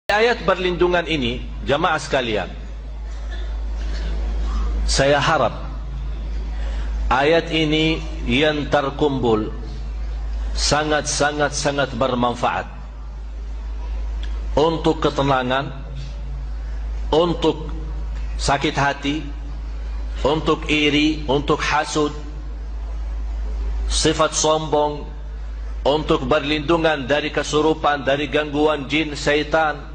Ayat perlindungan ini, jamaah sekalian, saya harap ayat ini yang terkumpul sangat bermanfaat untuk ketenangan, untuk sakit hati, untuk iri, untuk hasud, sifat sombong, untuk berlindungan dari kesurupan, dari gangguan jin, syaitan,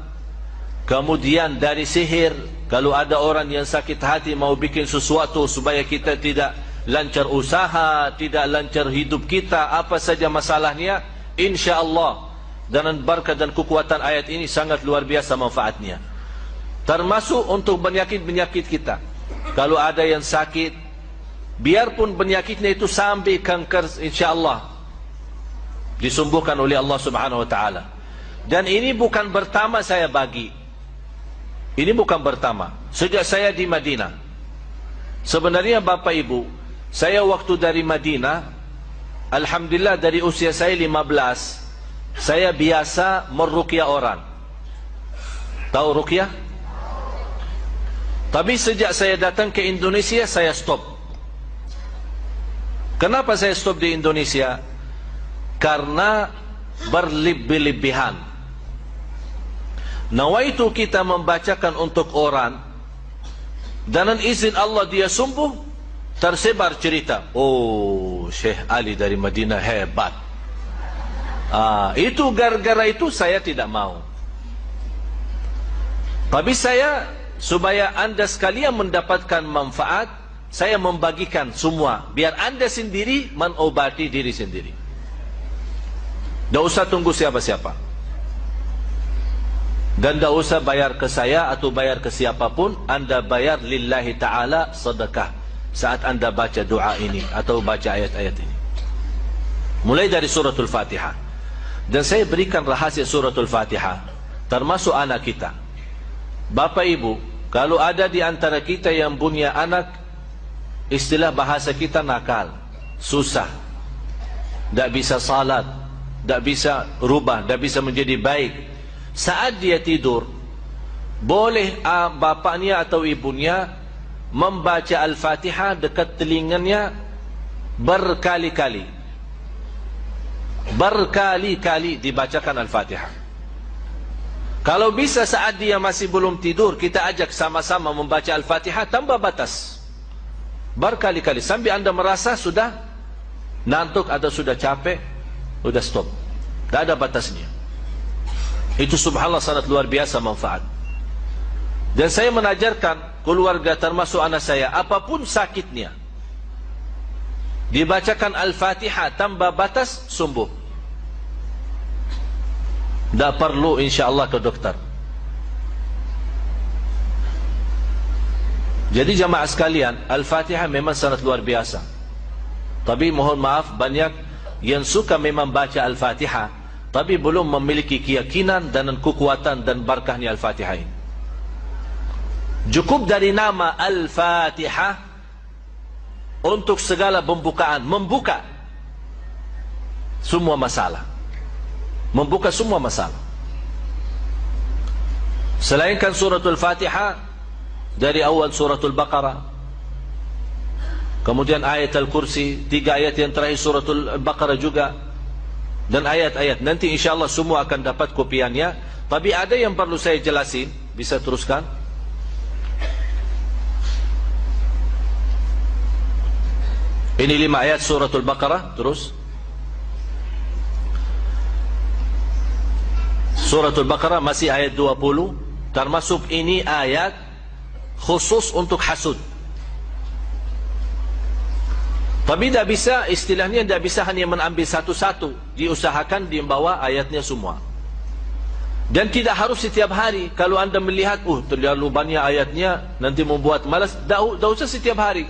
kemudian dari sihir. Kalau ada orang yang sakit hati mau bikin sesuatu supaya kita tidak lancar usaha, tidak lancar hidup kita, apa saja masalahnya, insya-Allah dengan berkat dan kekuatan ayat ini sangat luar biasa manfaatnya. Termasuk untuk penyakit-penyakit kita. Kalau ada yang sakit, biarpun penyakitnya itu sampai kanker, insya-Allah disembuhkan oleh Allah Subhanahu wa taala. Dan ini bukan pertama saya bagi. Ini bukan pertama. Sejak saya di Madinah. Sebenarnya Bapak Ibu, saya waktu dari Madinah, alhamdulillah dari usia saya 15, saya biasa meruqyah orang. Tahu ruqyah? Tapi sejak saya datang ke Indonesia, saya stop. Kenapa saya stop di Indonesia? Karena berlebih-lebihan. Nawaitu kita membacakan untuk orang, dan dengan izin Allah dia sembuh, tersebar cerita, oh Syekh Ali dari Madinah hebat. Itu gara-gara itu saya tidak mau. Tapi saya, supaya anda sekalian mendapatkan manfaat, saya membagikan semua, biar anda sendiri mengobati diri sendiri. Tidak usah tunggu siapa-siapa. Dan tidak usah bayar ke saya atau bayar ke siapapun. Anda bayar lillahi ta'ala sedekah saat anda baca doa ini atau baca ayat-ayat ini. Mulai dari suratul Fatihah. Dan saya berikan rahasia suratul Fatihah, termasuk anak kita. Bapak Ibu, kalau ada di antara kita yang punya anak, istilah bahasa kita nakal, susah, tidak bisa salat, tidak bisa rubah, tidak bisa menjadi baik. Saat dia tidur, boleh bapaknya atau ibunya membaca Al-Fatihah dekat telinganya berkali-kali. Berkali-kali dibacakan Al-Fatihah. Kalau bisa saat dia masih belum tidur, kita ajak sama-sama membaca Al-Fatihah tanpa batas. Berkali-kali, sampai anda merasa sudah ngantuk atau sudah capek, sudah stop. Tidak ada batasnya. Itu subhanallah sangat luar biasa manfaat. Dan saya menajarkan keluarga termasuk anak saya, apapun sakitnya, dibacakan Al-Fatihah tanpa batas, sembuh. Tak perlu insya-Allah ke dokter. Jadi jamaah sekalian, Al-Fatihah memang sangat luar biasa. Tapi mohon maaf, banyak yang suka memang baca Al-Fatihah, tapi belum memiliki keyakinan dan kekuatan dan barakahnya Al-Fatihah ini. Cukup dari nama Al-Fatihah untuk segala pembukaan, membuka semua masalah. Membuka semua masalah. Selainkan suratul Fatihah, dari awal suratul Baqarah, kemudian ayat Al-Kursi, 3 ayat yang terakhir suratul Baqarah juga, dan ayat-ayat nanti insyaAllah semua akan dapat kopiannya. Tapi ada yang perlu saya jelasin. Bisa teruskan? Ini 5 ayat suratul Baqarah. Terus suratul Baqarah masih ayat 20. Termasuk ini ayat khusus untuk hasud. Tapi tidak bisa, istilahnya tidak bisa hanya mengambil satu-satu. Diusahakan dibawa ayatnya semua. Dan tidak harus setiap hari. Kalau anda melihat, terlalu banyak ayatnya, nanti membuat malas, tidak usah setiap hari.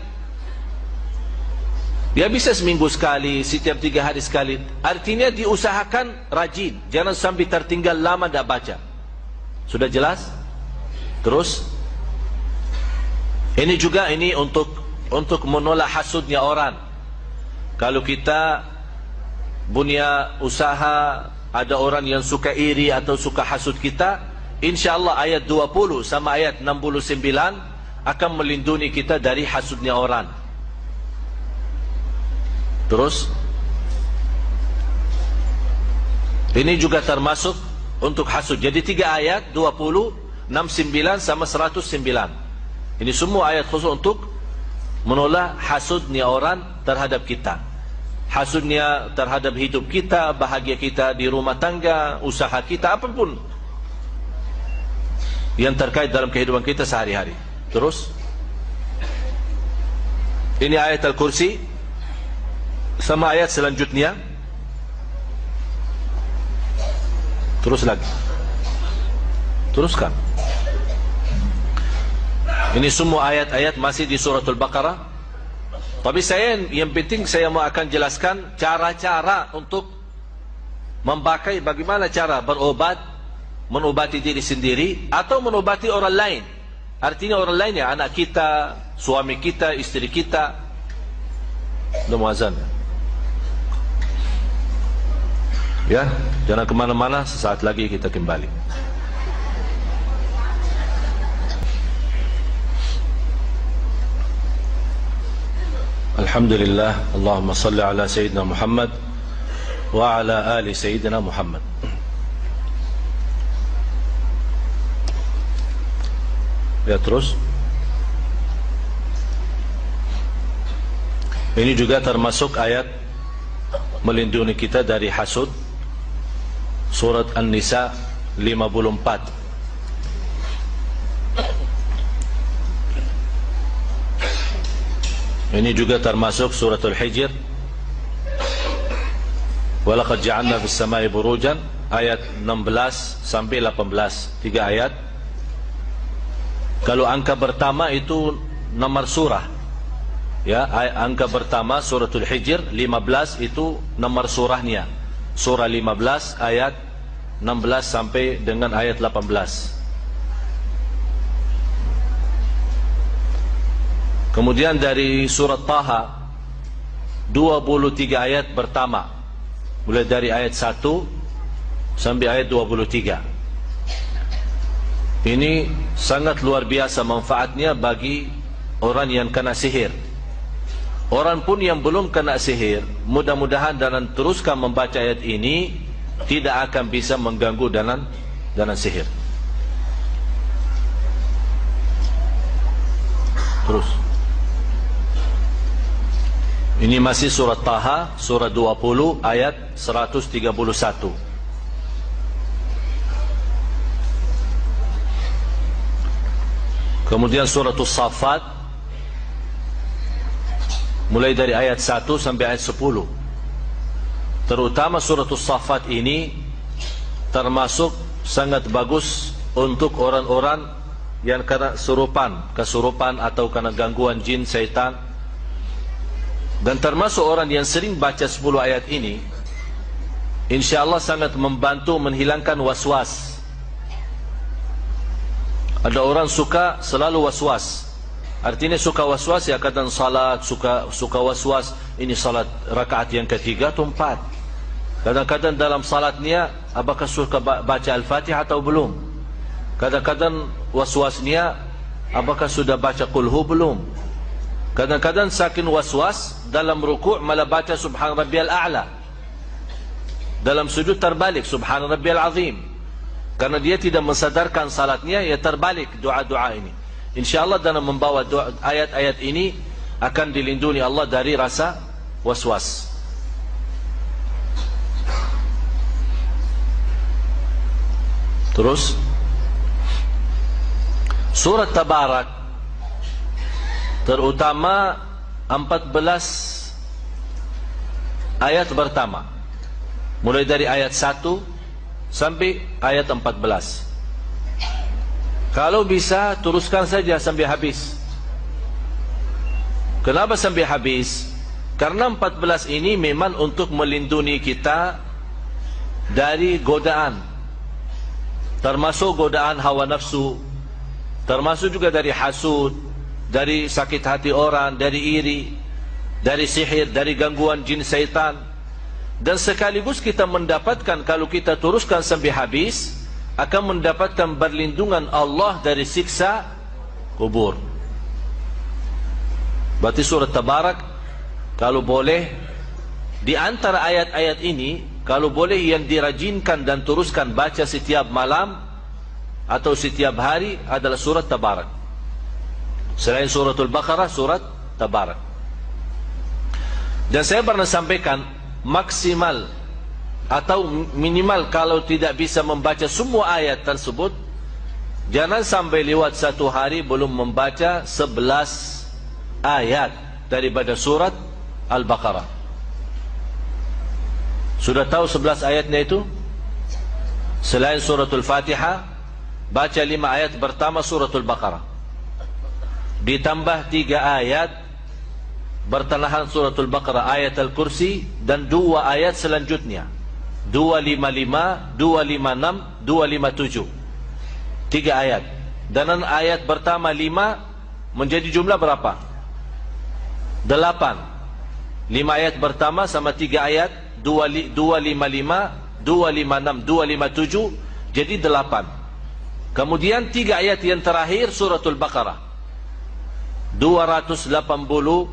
Dia bisa seminggu sekali, setiap 3 hari sekali. Artinya diusahakan rajin. Jangan sampai tertinggal lama tidak baca. Sudah jelas? Terus ini juga ini untuk menolak hasudnya orang. Kalau kita punya usaha, ada orang yang suka iri atau suka hasud kita, InsyaAllah ayat 20 sama ayat 69 akan melindungi kita dari hasudnya orang. Terus ini juga termasuk untuk hasud. Jadi 3 ayat, 20, 69 sama 109. Ini semua ayat khusus untuk menolak hasudnya orang terhadap kita. Hasudnya terhadap hidup kita, bahagia kita di rumah tangga, usaha kita, apapun yang terkait dalam kehidupan kita sehari-hari. Terus ini ayat Al-Kursi sama ayat selanjutnya. Terus lagi. Teruskan. Ini semua ayat-ayat masih di suratul Baqarah. Tapi yang penting saya mau akan jelaskan cara-cara untuk memakai, bagaimana cara berobat, menobati diri sendiri atau menobati orang lain. Artinya orang lain ya, anak kita, suami kita, istri kita. Udah mau azan ya, jangan kemana-mana, sesaat lagi kita kembali. Alhamdulillah, Allahumma salli ala Sayyidina Muhammad wa ala ali Sayyidina Muhammad. Ya, terus ini juga termasuk ayat melindungi kita dari hasud, surat An-Nisa 54. Ini juga termasuk suratul Hijr, walaqad ja'alna fis samai burujan, ayat 16 sampai 18, 3 ayat. Kalau angka pertama itu nomor surah, ya, angka pertama suratul Hijr 15 itu nomor surahnya, surah 15 ayat 16 sampai dengan ayat 18. Kemudian dari surat Taha 23 ayat pertama, mulai dari ayat 1 sampai ayat 23. Ini sangat luar biasa manfaatnya bagi orang yang kena sihir. Orang pun yang belum kena sihir, mudah-mudahan dan teruskan membaca ayat ini, tidak akan bisa mengganggu dengan sihir. Terus ini masih surat Taha, surat 20 ayat 131. Kemudian surat As-Saffat mulai dari ayat 1 sampai ayat 10. Terutama surat As-Saffat ini termasuk sangat bagus untuk orang-orang yang kena kesurupan atau kena gangguan jin, syaitan. Dan termasuk orang yang sering baca 10 ayat ini, InsyaAllah sangat membantu menghilangkan was-was. Ada orang suka selalu was-was. Artinya suka was-was, ya kadang salat suka was-was, ini salat rakaat yang ketiga atau 4. Kadang-kadang dalam salatnya apakah suka baca Al-Fatihah atau belum. Kadang-kadang was-wasnya apakah sudah baca Qul Hu belum. Kadang-kadang saking was-was dalam ruku' malah baca Subhan Rabbiyal A'la, dalam sujud terbalik Subhan Rabbiyal Azim, karena dia tidak mensadarkan salatnya, ya terbalik doa-doa ini. InsyaAllah dalam membawa ayat-ayat ini akan dilindungi Allah dari rasa was-was. Terus surat Tabarak, terutama 14 ayat pertama, mulai dari ayat 1 sampai ayat 14. Kalau bisa teruskan saja sampai habis. Kenapa sampai habis? Karena 14 ini memang untuk melindungi kita dari godaan, termasuk godaan hawa nafsu, termasuk juga dari hasud, dari sakit hati orang, dari iri, dari sihir, dari gangguan jin syaitan. Dan sekaligus kita mendapatkan, kalau kita teruskan sampai habis, akan mendapatkan perlindungan Allah dari siksa kubur. Berarti surat Tabarak, kalau boleh di antara ayat-ayat ini, kalau boleh yang dirajinkan dan teruskan baca setiap malam atau setiap hari adalah surat Tabarak. Selain suratul Baqarah, surat Tabarak. Dan saya pernah sampaikan, maksimal atau minimal kalau tidak bisa membaca semua ayat tersebut, jangan sampai lewat satu hari belum membaca 11 ayat daripada surat Al-Baqarah. Sudah tahu 11 ayatnya itu? Selain suratul Fatihah, baca 5 ayat pertama suratul Baqarah, ditambah 3 ayat bertengahan suratul Baqarah, ayat Al-Kursi, dan 2 ayat selanjutnya, 255, 256, 257, 3 ayat. Dan ayat pertama 5 menjadi jumlah berapa? 8. 5 ayat pertama sama 3 ayat, 255, 256, 257, jadi 8. Kemudian 3 ayat yang terakhir suratul Baqarah, 284,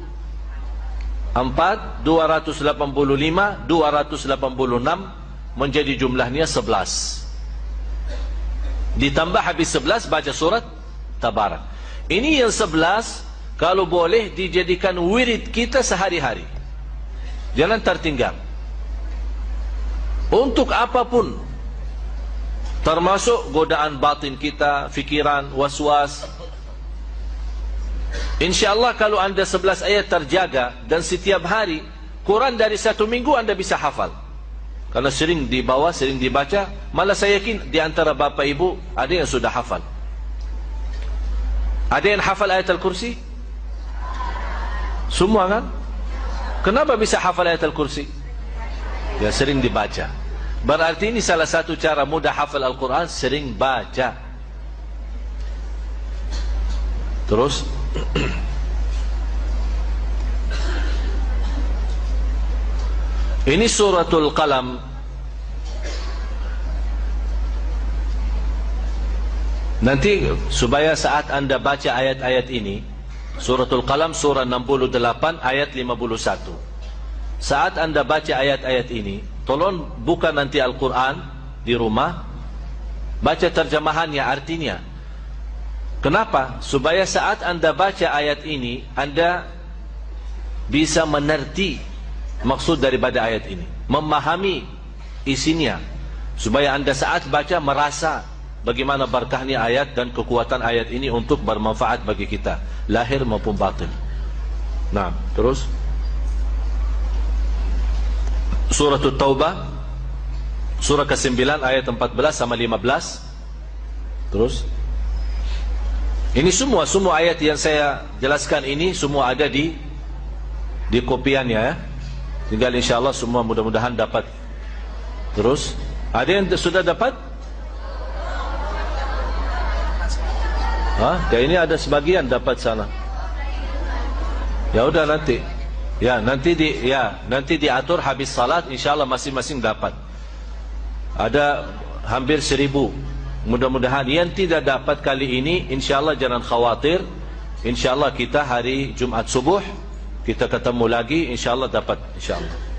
285, 286, menjadi jumlahnya 11. Ditambah habis 11 baca surat Tabarak. Ini yang 11 kalau boleh dijadikan wirid kita sehari-hari, jangan tertinggal. Untuk apapun, termasuk godaan batin kita, fikiran, waswas. InsyaAllah kalau anda 11 ayat terjaga dan setiap hari, Quran dari 1 minggu anda bisa hafal. Karena sering dibawa, sering dibaca. Malah saya yakin di antara bapa ibu ada yang sudah hafal. Ada yang hafal ayat Al-Kursi? Semua kan? Kenapa bisa hafal ayat Al-Kursi? Ya, sering dibaca. Berarti ini salah satu cara mudah hafal Al-Quran, sering baca. Terus ini suratul Qalam. Nanti supaya saat anda baca ayat-ayat ini, suratul Qalam surah 68 ayat 51. Saat anda baca ayat-ayat ini, tolong buka nanti Al-Quran di rumah, baca terjemahannya, artinya. Kenapa? Supaya saat anda baca ayat ini, anda bisa mengerti maksud daripada ayat ini, memahami isinya, supaya anda saat baca merasa bagaimana berkahnya ayat dan kekuatan ayat ini untuk bermanfaat bagi kita, lahir maupun batin. Nah, terus surah At-Taubah, surah ke-9 ayat 14 sama 15. Terus ini semua ayat yang saya jelaskan ini semua ada di kopiannya ya. Tinggal insyaAllah semua mudah-mudahan dapat. Terus ada yang sudah dapat? Kayak ini ada sebagian dapat sana. Ya udah nanti. Ya nanti diatur habis salat insyaallah masing-masing dapat. Ada hampir 1000. Mudah-mudahan yang tidak dapat kali ini insyaallah jangan khawatir. Insyaallah kita hari Jumat subuh kita ketemu lagi, insyaallah dapat insyaallah.